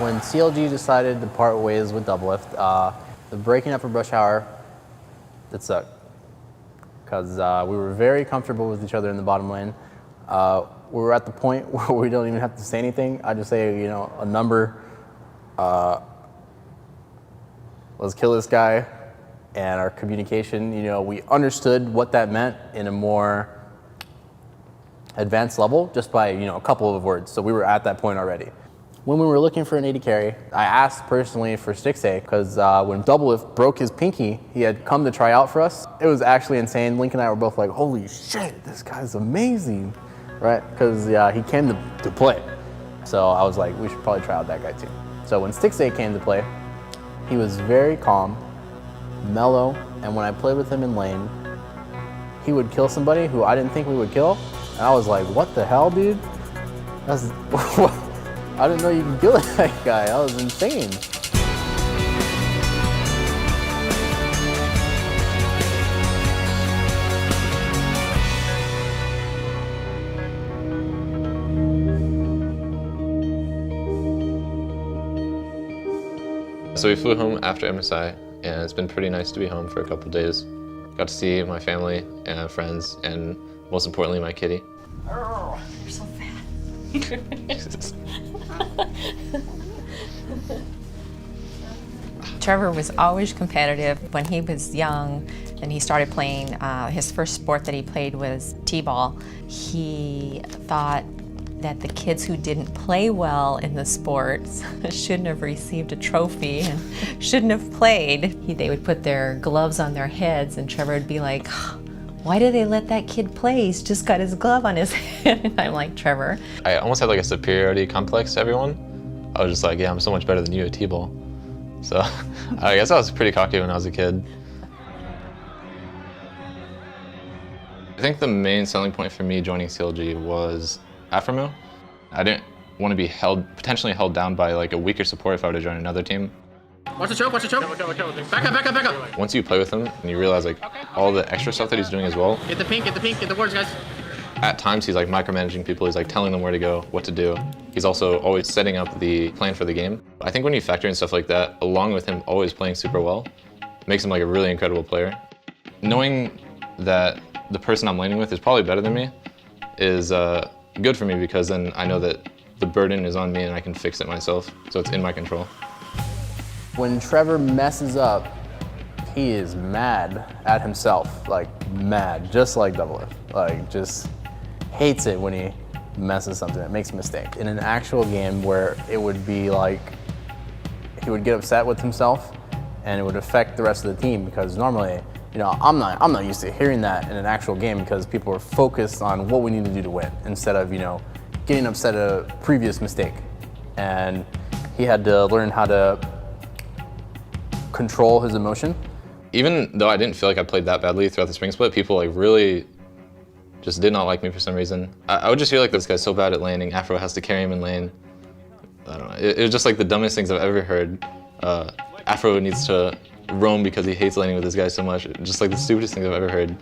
When CLG decided to part ways with Doublelift, the breaking up for Brush Hour, it sucked. Because we were very comfortable with each other in the bottom lane. We were at the point where we don't even have to say anything. I just say, you know, a number, let's kill this guy. And our communication, you know, we understood what that meant in a more advanced level just by, you know, a couple of words. So we were at that point already. When we were looking for an AD carry, I asked personally for Stixxay because when Doublelift broke his pinky, he had come to try out for us. It was actually insane. Link and I were both like, holy shit, this guy's amazing, right? Because he came to play. So I was like, we should probably try out that guy too. So when Stixxay came to play, he was very calm, mellow, and when I played with him in lane, he would kill somebody who I didn't think we would kill. And I was like, what the hell, dude? That's I didn't know you could kill that guy. That was insane. So we flew home after MSI, and it's been pretty nice to be home for a couple of days. Got to see my family and friends, and most importantly, my kitty. Oh, you're so fat. Trevor was always competitive. When he was young and he started playing, his first sport that he played was t-ball, he thought that the kids who didn't play well in the sports shouldn't have received a trophy and shouldn't have played. They would put their gloves on their heads and Trevor would be like, why did they let that kid play? He's just got his glove on his head. And I'm like, Trevor. I almost had like a superiority complex to everyone. I was just like, yeah, I'm so much better than you at t-ball. So I guess I was pretty cocky when I was a kid. I think the main selling point for me joining CLG was Aphromoo. I didn't want to be potentially held down by like a weaker support if I were to join another team. Watch the choke, watch the choke. Back up, back up, back up. Once you play with him and you realize like all the extra stuff that he's doing as well. Get the pink, get the wards, guys. At times he's like micromanaging people, he's like telling them where to go, what to do. He's also always setting up the plan for the game. I think when you factor in stuff like that, along with him always playing super well, it makes him like a really incredible player. Knowing that the person I'm laning with is probably better than me is good for me because then I know that the burden is on me and I can fix it myself, so it's in my control. When Trevor messes up, he is mad at himself, like mad, just like Doublelift. Like just hates it when he messes something up, makes a mistake. In an actual game where it would be like, he would get upset with himself and it would affect the rest of the team because normally, you know, I'm not used to hearing that in an actual game because people are focused on what we need to do to win instead of, you know, getting upset at a previous mistake. And he had to learn how to control his emotion. Even though I didn't feel like I played that badly throughout the spring split, people like really just did not like me for some reason. I would just feel like this guy's so bad at laning, Aphro has to carry him in lane. I don't know, it was just like the dumbest things I've ever heard. Aphro needs to roam because he hates laning with this guy so much. Just like the stupidest things I've ever heard.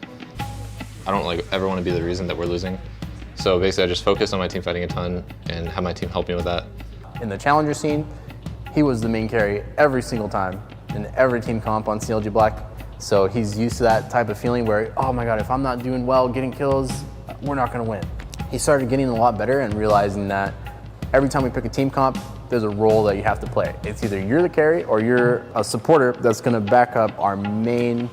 I don't like ever want to be the reason that we're losing. So basically I just focused on my team fighting a ton and have my team help me with that. In the challenger scene, he was the main carry every single time in every team comp on CLG Black. So he's used to that type of feeling where, oh my God, if I'm not doing well, getting kills, we're not gonna win. He started getting a lot better and realizing that every time we pick a team comp, there's a role that you have to play. It's either you're the carry or you're a supporter that's gonna back up our main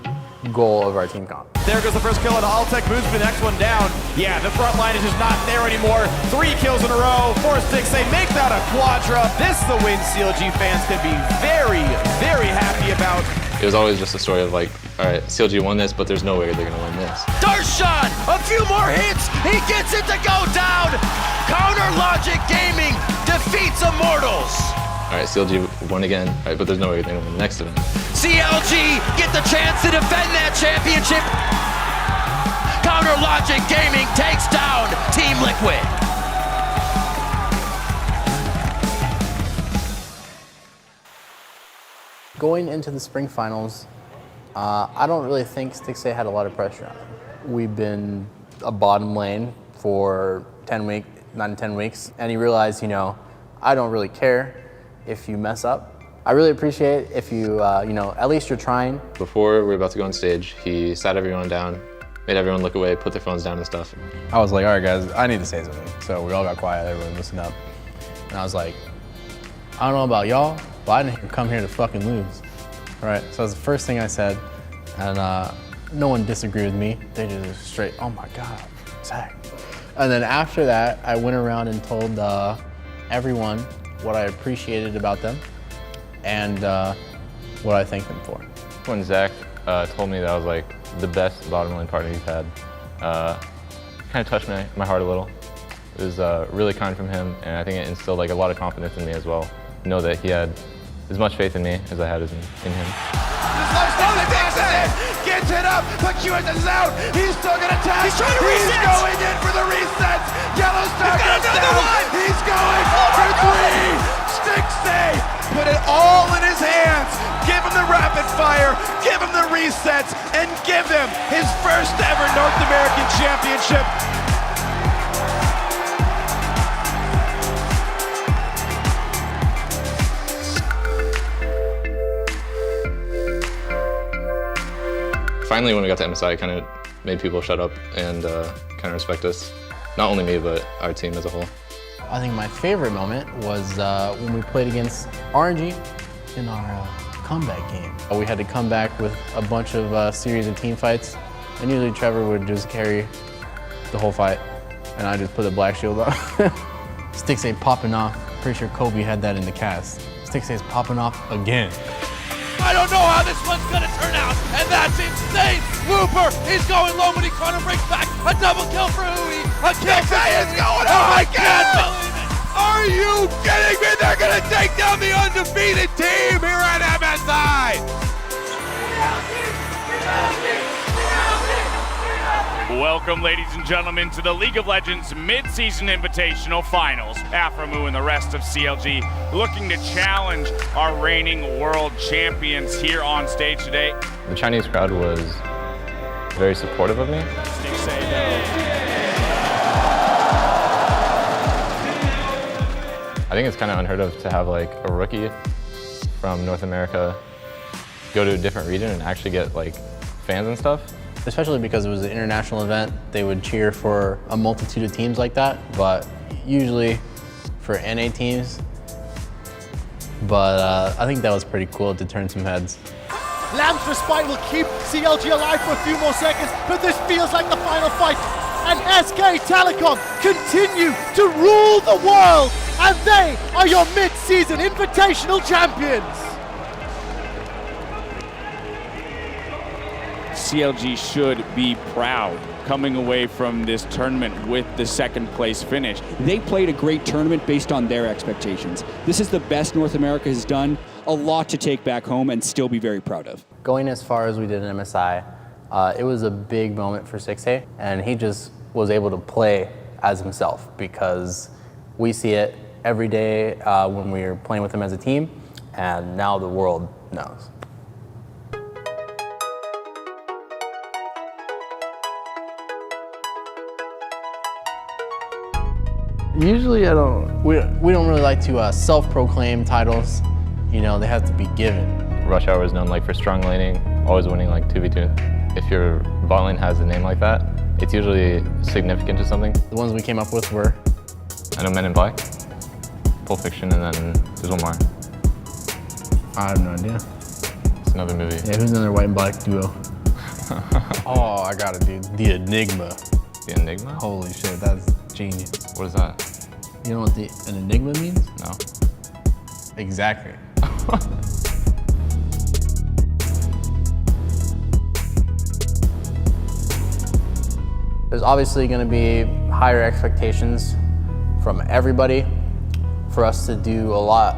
goal of our team comp. There goes the first kill, and Altec moves the next one down. Yeah, the front line is just not there anymore. 3 kills in a row for Stixxay. Make that a quadra. This is the win CLG fans can be very, very happy about. It was always just a story of like, all right, CLG won this, but there's no way they're gonna win this. Darshan, a few more hits. He gets it to go down. Counter Logic Gaming defeats Immortals. All right, CLG won again, right, but there's no way they're gonna win the next event. CLG get the chance to defend that championship. Counter Logic Gaming takes down Team Liquid. Going into the spring finals, I don't really think Stixxay had a lot of pressure on him. We've been a bottom lane for 9 to 10 weeks, and he realized, you know, I don't really care if you mess up. I really appreciate it if you, you know, at least you're trying. Before we were about to go on stage, he sat everyone down, made everyone look away, put their phones down and stuff. I was like, all right, guys, I need to say something. So we all got quiet, everyone listened up. And I was like, I don't know about y'all, but I didn't come here to fucking lose. All right, so that's the first thing I said. And no one disagreed with me. They just straight, oh my God, Zach. And then after that, I went around and told everyone what I appreciated about them and what I thanked them for. When Zach told me that I was like the best bottom lane partner he's had, kind of touched my heart a little. It was really kind from him, and I think it instilled like a lot of confidence in me as well. Know that he had as much faith in me as I had in him. Gets it up, but QS is out. He's still gonna tap. He's trying to reset. He's going in for the resets. Yellowstone goes down. He's going for three. Stixxay put it all in his hands. Give him the rapid fire, give him the resets, and give him his first ever North American Championship. Finally, when we got to MSI, it kind of made people shut up and kind of respect us. Not only me, but our team as a whole. I think my favorite moment was when we played against RNG in our comeback game. We had to come back with a bunch of series of team fights, and usually Trevor would just carry the whole fight, and I just put the black shield on. Stixxay popping off. Pretty sure Kobe had that in the cast. Stixxay's popping off again. I don't know how this one's gonna turn out, and that's insane! Looper is going low when he kind of brings back a double kill for Hui. A kill for Hui is going on! I can't believe it! Are you kidding me? They're gonna take down the undefeated team here at MSI! Welcome, ladies and gentlemen, to the League of Legends Mid-Season Invitational Finals. Aphromoo and the rest of CLG looking to challenge our reigning world champions here on stage today. The Chinese crowd was very supportive of me. Stixxay, I think it's kind of unheard of to have like a rookie from North America go to a different region and actually get like fans and stuff. Especially because it was an international event, they would cheer for a multitude of teams like that, but usually for NA teams. But I think that was pretty cool to turn some heads. Lamb's Respite will keep CLG alive for a few more seconds, but this feels like the final fight. And SK Telecom continue to rule the world, and they are your mid-season invitational champions. CLG should be proud coming away from this tournament with the second place finish. They played a great tournament based on their expectations. This is the best North America has done, a lot to take back home and still be very proud of. Going as far as we did in MSI, it was a big moment for Stixxay, and he just was able to play as himself because we see it every day when we're playing with him as a team, and now the world knows. Usually we don't really like to self-proclaim titles. You know, they have to be given. Rush Hour is known like for strong laning, always winning like 2v2. If your bot lane has a name like that, it's usually significant to something. The ones we came up with were? I know Men in Black, Pulp Fiction, and then there's one more. I have no idea. It's another movie. Yeah, who's in their white and black duo? Oh, I got it, dude. The Enigma. The Enigma? Holy shit, that's genius. What is that? You know what an enigma means? No. Exactly. There's obviously going to be higher expectations from everybody for us to do a lot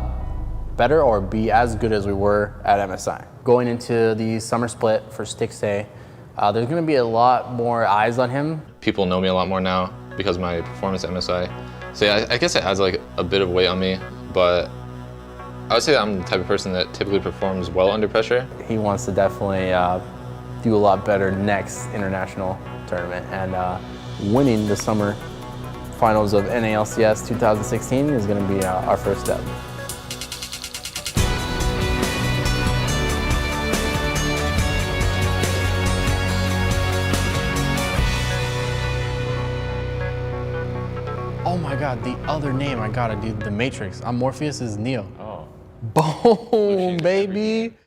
better or be as good as we were at MSI. Going into the summer split for Stixxay, there's going to be a lot more eyes on him. People know me a lot more now because of my performance at MSI. So yeah, I guess it adds like a bit of weight on me, but I would say that I'm the type of person that typically performs well under pressure. He wants to definitely do a lot better next international tournament, and winning the summer finals of NA LCS 2016 is going to be our first step. God, the other name I gotta do, the Matrix. I'm Morpheus is Neo. Oh. Boom, baby.